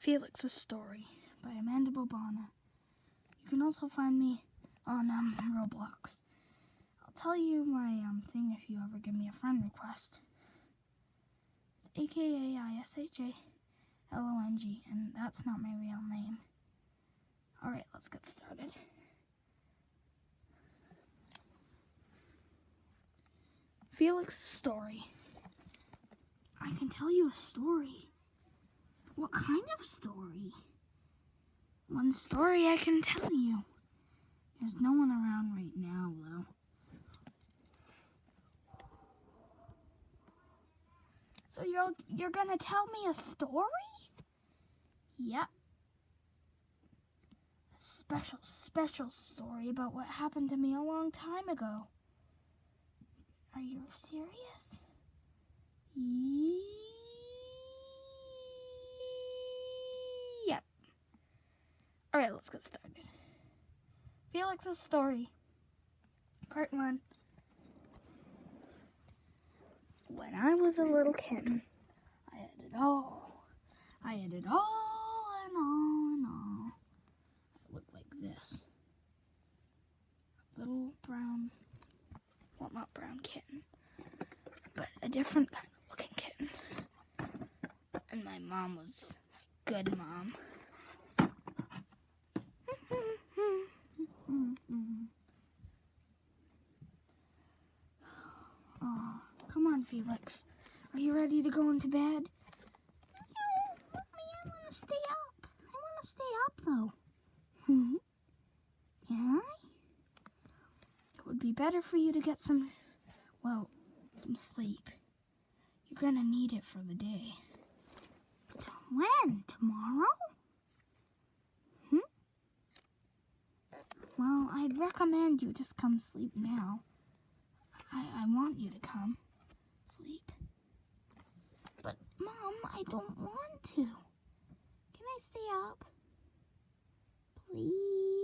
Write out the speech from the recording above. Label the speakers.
Speaker 1: Felix's Story by Amanda Bobana. You can also find me on Roblox. I'll tell you my thing if you ever give me a friend request. It's AKAISHALONG, and that's not my real name. Alright, let's get started. Felix's Story. I can tell you a story. What kind of story? One story I can tell you. There's no one around right now, though. So you're gonna tell me a story? Yep. A special story about what happened to me a long time ago. Are you serious? Yep. Alright, let's get started. Felix's Story. Part 1. When I was a little kitten, I had it all. I had it all and all and all. I looked like this. A little brown, well, not brown kitten, but a different kind of looking kitten. And my mom was a good mom. Oh, come on, Felix. Are you ready to go into bed? No, Mommy, I want to stay up. I want to stay up, though. Can I? It would be better for you to get some sleep. You're going to need it for the day. When? Tomorrow? Well, I'd recommend you just come sleep now. I want you to come sleep. But, Mom, I don't want to. Can I stay up? Please?